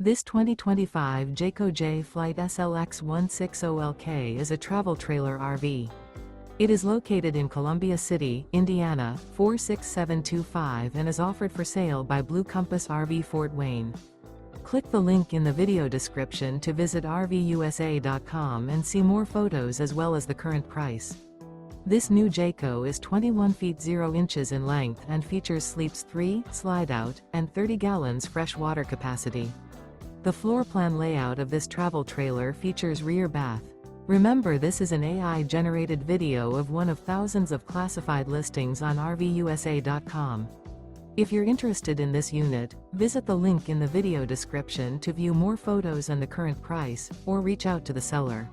This 2025 Jayco Jay Flight SLX 160LK is a travel trailer RV. It is located in Columbia City, Indiana, 46725 and is offered for sale by Blue Compass RV Fort Wayne. Click the link in the video description to visit RVUSA.com and see more photos as well as the current price. This new Jayco is 21 feet 0 inches in length and features sleeps 3, slide-out, and 30 gallons fresh water capacity. The floor plan layout of this travel trailer features rear bath. Remember, this is an AI-generated video of one of thousands of classified listings on RVUSA.com. If you're interested in this unit, visit the link in the video description to view more photos and the current price, or reach out to the seller.